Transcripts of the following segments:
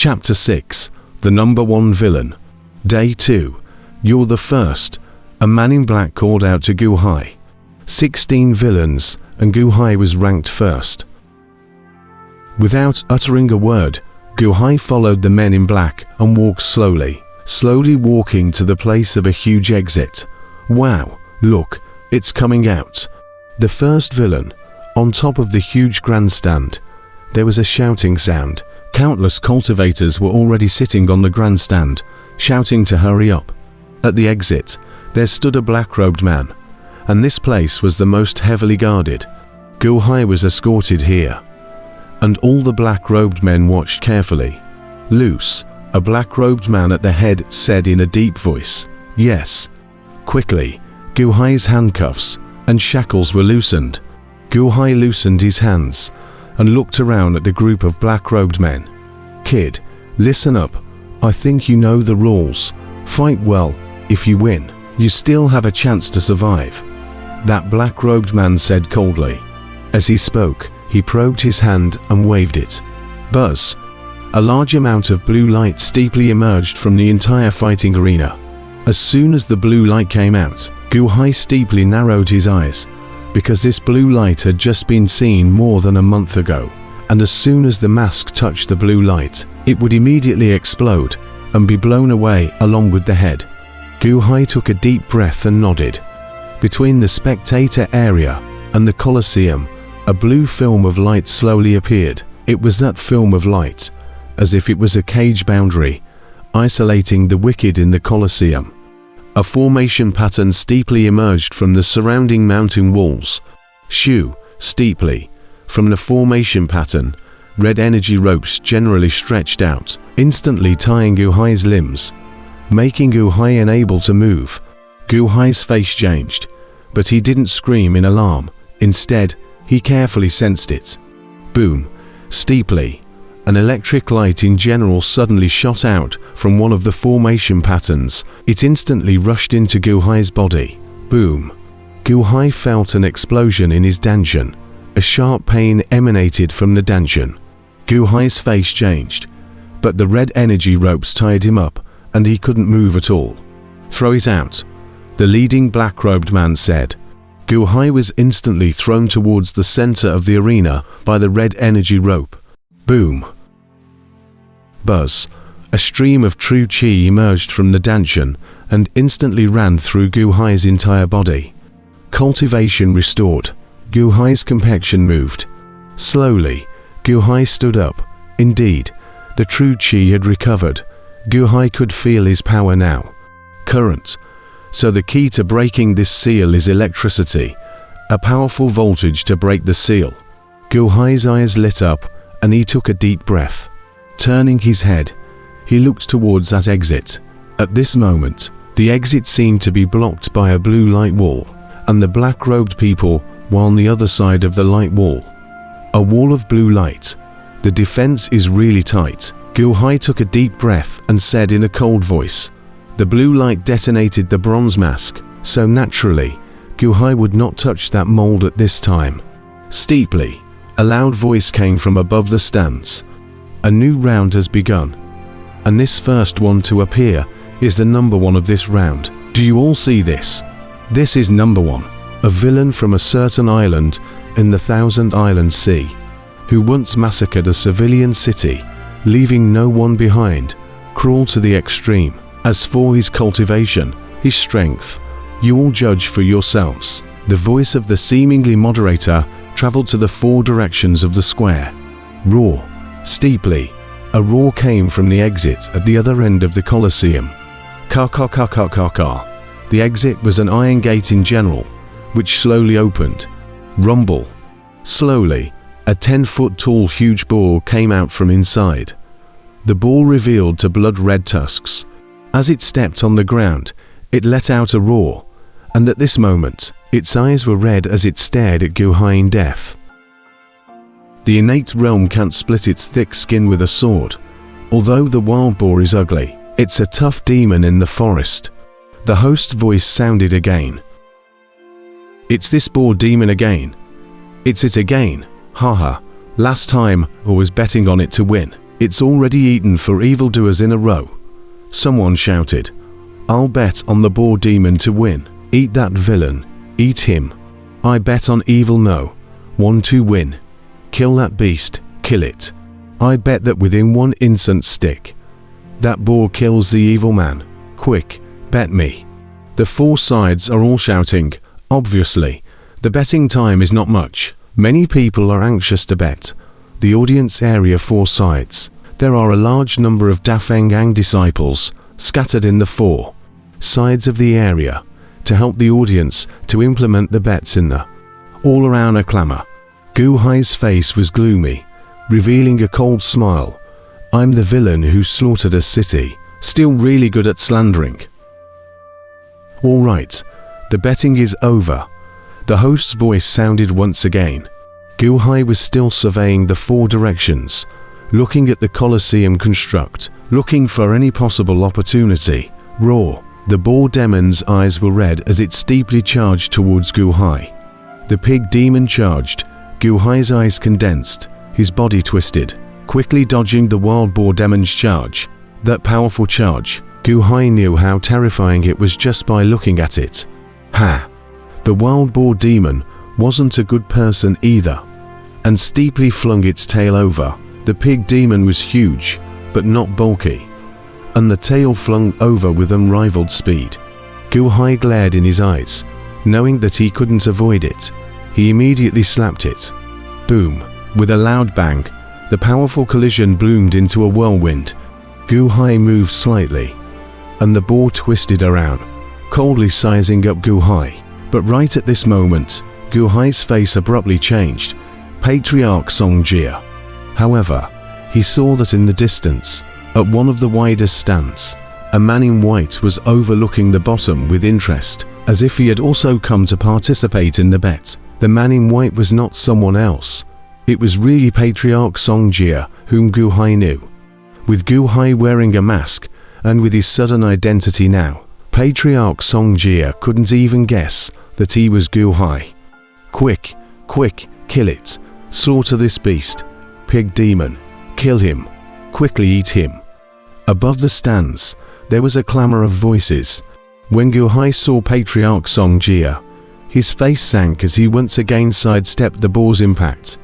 Chapter 6. The Number 1 Villain. Day 2. You're the first. A man in black called out to Gu Hai. 16 villains, and Gu Hai was ranked first. Without uttering a word, Gu Hai followed the men in black and walked slowly walking to the place of a huge exit. Wow, look, it's coming out. The first villain, on top of the huge grandstand. There was a shouting sound. Countless cultivators were already sitting on the grandstand, shouting to hurry up. At the exit, there stood a black-robed man, and this place was the most heavily guarded. Gu Hai was escorted here, and all the black-robed men watched carefully. Loose, a black-robed man at the head said in a deep voice, "Yes." Quickly, Gu Hai's handcuffs and shackles were loosened. Gu Hai loosened his hands and looked around at the group of black-robed men. "Kid, listen up. I think you know the rules. Fight well. If you win, you still have a chance to survive," that black-robed man said coldly. As he spoke, he probed his hand and waved it. Buzz. A large amount of blue light steeply emerged from the entire fighting arena. As soon as the blue light came out, Gu Hai steeply narrowed his eyes, because this blue light had just been seen more than a month ago, and as soon as the mask touched the blue light, it would immediately explode and be blown away along with the head. Gu Hai took a deep breath and nodded. Between the spectator area and the Colosseum, a blue film of light slowly appeared. It was that film of light, as if it was a cage boundary, isolating the wicked in the Colosseum. A formation pattern steeply emerged from the surrounding mountain walls. Shoo, steeply. From the formation pattern, red energy ropes generally stretched out, instantly tying Gu Hai's limbs, making Gu Hai unable to move. Gu Hai's face changed, but he didn't scream in alarm. Instead, he carefully sensed it. Boom, steeply. An electric light in general suddenly shot out from one of the formation patterns. It instantly rushed into Gu Hai's body. Boom. Gu Hai felt an explosion in his dantian. A sharp pain emanated from the dantian. Gu Hai's face changed, but the red energy ropes tied him up, and he couldn't move at all. "Throw it out," the leading black-robed man said. Gu Hai was instantly thrown towards the center of the arena by the red energy rope. Boom. Buzz. A stream of true chi emerged from the dantian and instantly ran through Gu Hai's entire body. Cultivation restored. Gu Hai's complexion moved. Slowly, Gu Hai stood up. Indeed, the true chi had recovered. Gu Hai could feel his power now. Current. So the key to breaking this seal is electricity. A powerful voltage to break the seal. Gu Hai's eyes lit up, and he took a deep breath. Turning his head, he looked towards that exit. At this moment, the exit seemed to be blocked by a blue light wall, and the black-robed people were on the other side of the light wall. A wall of blue light. The defense is really tight. Gu Hai took a deep breath and said in a cold voice. The blue light detonated the bronze mask, so naturally, Gu Hai would not touch that mold at this time. Steeply, a loud voice came from above the stands. A new round has begun, and this first one to appear is the number 1 of this round. Do you all see this? This is number 1, a villain from a certain island in the Thousand Islands Sea, who once massacred a civilian city, leaving no one behind, cruel to the extreme. As for his cultivation, his strength, you all judge for yourselves. The voice of the seemingly moderator traveled to the 4 directions of the square. Roar. Steeply, a roar came from the exit at the other end of the Colosseum. Ka ka ka ka ka ka. The exit was an iron gate in general, which slowly opened. Rumble. Slowly, a 10-foot tall huge boar came out from inside. The boar revealed to blood-red tusks. As it stepped on the ground, it let out a roar, and at this moment, its eyes were red as it stared at Gu Hai in death. The innate realm can't split its thick skin with a sword. Although the wild boar is ugly, it's a tough demon in the forest. The host's voice sounded again. It's this boar demon again. It's it again. Haha. Last time I was betting on it to win. It's already eaten for evildoers in a row. Someone shouted. I'll bet on the boar demon to win. Eat that villain. Eat him. I bet on evil no. 1 to win. Kill that beast. Kill it. I bet that within 1 instant stick, that boar kills the evil man. Quick, bet me. The 4 sides are all shouting. Obviously, the betting time is not much. Many people are anxious to bet. The audience area 4 sides. There are a large number of Dafeng disciples scattered in the 4 sides of the area to help the audience to implement the bets in the all around a clamor. Gu Hai's face was gloomy, revealing a cold smile. I'm the villain who slaughtered a city, still really good at slandering. All right, the betting is over. The host's voice sounded once again. Gu Hai was still surveying the 4 directions, looking at the Colosseum construct, looking for any possible opportunity. Roar! The boar demon's eyes were red as it steeply charged towards Gu Hai. The pig demon charged. Gu Hai's eyes condensed, his body twisted, quickly dodging the wild boar demon's charge. That powerful charge, Gu Hai knew how terrifying it was just by looking at it. Ha! The wild boar demon wasn't a good person either, and steeply flung its tail over. The pig demon was huge, but not bulky, and the tail flung over with unrivaled speed. Gu Hai glared in his eyes, knowing that he couldn't avoid it. He immediately slapped it. Boom! With a loud bang, the powerful collision bloomed into a whirlwind. Gu Hai moved slightly, and the boar twisted around, coldly sizing up Gu Hai. But right at this moment, Gu Hai's face abruptly changed. Patriarch Song Jia. However, he saw that in the distance, at one of the widest stands, a man in white was overlooking the bottom with interest, as if he had also come to participate in the bet. The man in white was not someone else. It was really Patriarch Song Jia, whom Gu Hai knew. With Gu Hai wearing a mask, and with his sudden identity now, Patriarch Song Jia couldn't even guess that he was Gu Hai. Quick, quick, kill it. Slaughter this beast. Pig demon. Kill him. Quickly eat him. Above the stands, there was a clamor of voices. When Gu Hai saw Patriarch Song Jia, his face sank as he once again sidestepped the boar's impact.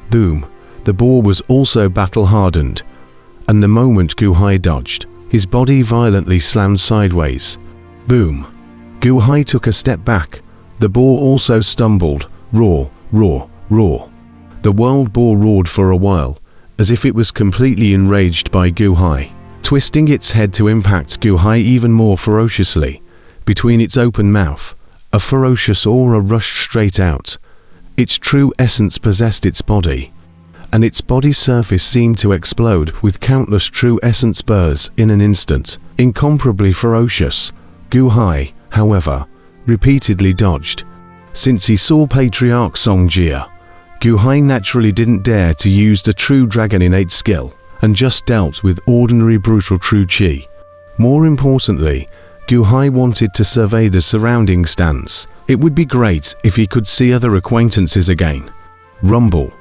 Boom! The boar was also battle-hardened, and the moment Gu Hai dodged, his body violently slammed sideways. Boom! Gu Hai took a step back. The boar also stumbled. Roar, roar, roar. The wild boar roared for a while, as if it was completely enraged by Gu Hai, twisting its head to impact Gu Hai even more ferociously. Between its open mouth, a ferocious aura rushed straight out. Its true essence possessed its body, and its body's surface seemed to explode with countless true essence bursts in an instant. Incomparably ferocious. Gu Hai, however, repeatedly dodged. Since he saw Patriarch Song Jia, Gu Hai naturally didn't dare to use the true dragon innate skill, and just dealt with ordinary brutal true chi. More importantly, Gu Hai wanted to survey the surrounding stands. It would be great if he could see other acquaintances again. Rumble.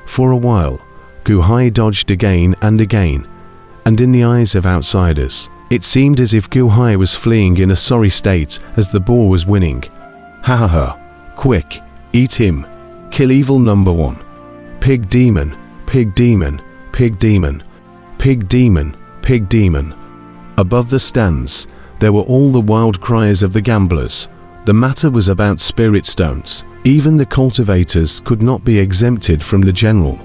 For a while, Gu Hai dodged again, and in the eyes of outsiders, it seemed as if Gu Hai was fleeing in a sorry state as the boar was winning. Ha ha ha. Quick, eat him. Kill evil number 1. Pig demon, pig demon, pig demon, pig demon, pig demon. Above the stands, there were all the wild cries of the gamblers. The matter was about spirit stones. Even the cultivators could not be exempted from the general,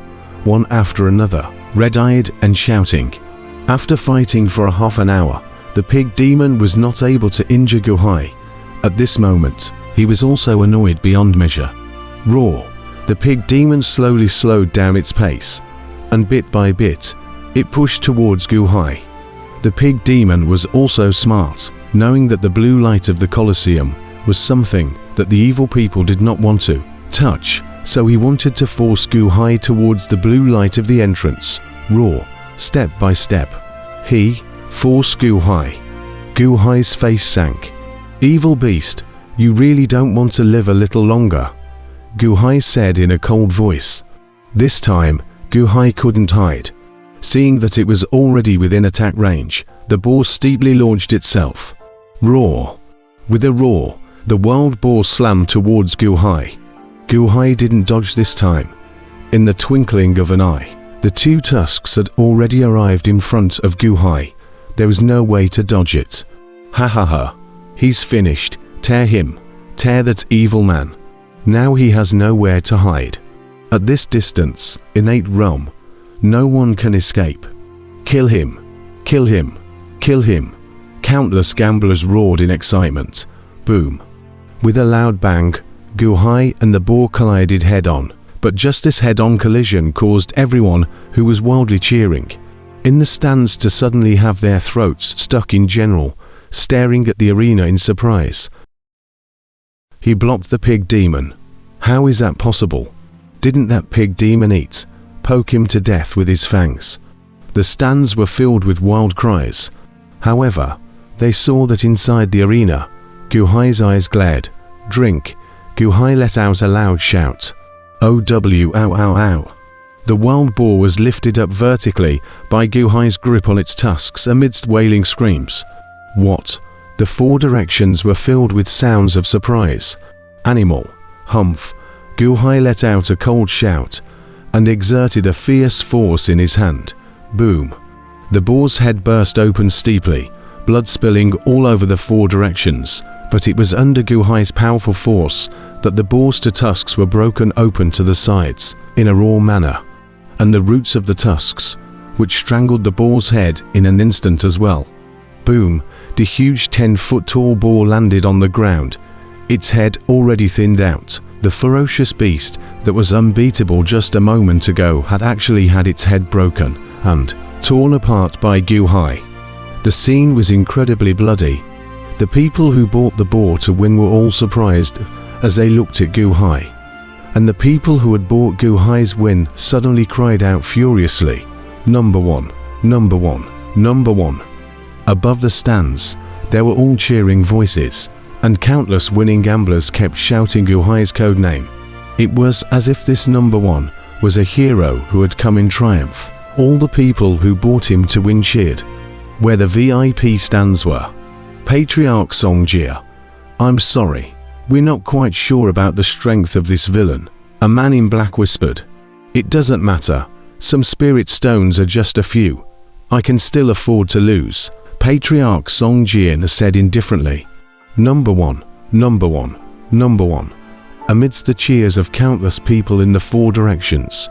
one after another, red-eyed and shouting. After fighting for a half an hour, the pig demon was not able to injure Gu Hai. At this moment, he was also annoyed beyond measure. Roar! The pig demon slowly slowed down its pace, and bit by bit, it pushed towards Gu Hai. The pig demon was also smart, knowing that the blue light of the Colosseum was something that the evil people did not want to touch, so he wanted to force Gu Hai towards the blue light of the entrance. Roar! Step by step, he forced Gu Hai. Gu Hai's face sank. Evil beast, you really don't want to live a little longer, Gu Hai said in a cold voice. This time, Gu Hai couldn't hide. Seeing that it was already within attack range, the boar steeply launched itself. Roar! With a roar, the wild boar slammed towards Gu Hai. Gu Hai didn't dodge this time. In the twinkling of an eye, the two tusks had already arrived in front of Gu Hai. There was no way to dodge it. Ha ha ha! He's finished. Tear him. Tear that evil man. Now he has nowhere to hide. At this distance, innate realm, no one can escape. Kill him. Kill him. Kill him. Countless gamblers roared in excitement. Boom. With a loud bang, Gu Hai and the boar collided head-on, but just this head-on collision caused everyone who was wildly cheering in the stands to suddenly have their throats stuck in general, staring at the arena in surprise. He blocked the pig demon. How is that possible? Didn't that pig demon poke him to death with his fangs? The stands were filled with wild cries. However, they saw that inside the arena, Gu Hai's eyes glared. Drink. Gu Hai let out a loud shout. OW ow ow ow. The wild boar was lifted up vertically by Gu Hai's grip on its tusks amidst wailing screams. What? The four directions were filled with sounds of surprise. Animal. Humph. Gu Hai let out a cold shout and exerted a fierce force in his hand. Boom. The boar's head burst open steeply, blood spilling all over the four directions, but it was under Gu Hai's powerful force that the boar's two tusks were broken open to the sides in a raw manner, and the roots of the tusks, which strangled the boar's head in an instant as well. Boom! The huge 10-foot-tall boar landed on the ground, its head already thinned out. The ferocious beast that was unbeatable just a moment ago had actually had its head broken and torn apart by Gu Hai. The scene was incredibly bloody. The people who bought the boar to win were all surprised as they looked at Gu Hai. And the people who had bought Gu Hai's win suddenly cried out furiously, "Number one! Number one! Number one!" Above the stands, there were all cheering voices, and countless winning gamblers kept shouting Gu Hai's code name. It was as if this number one was a hero who had come in triumph. All the people who bought him to win cheered. Where the VIP stands were. Patriarch Songjia, "I'm sorry, we're not quite sure about the strength of this villain," a man in black whispered. "It doesn't matter, some spirit stones are just a few. I can still afford to lose," Patriarch Songjia said indifferently. Number one, number one, number one. Amidst the cheers of countless people in the four directions,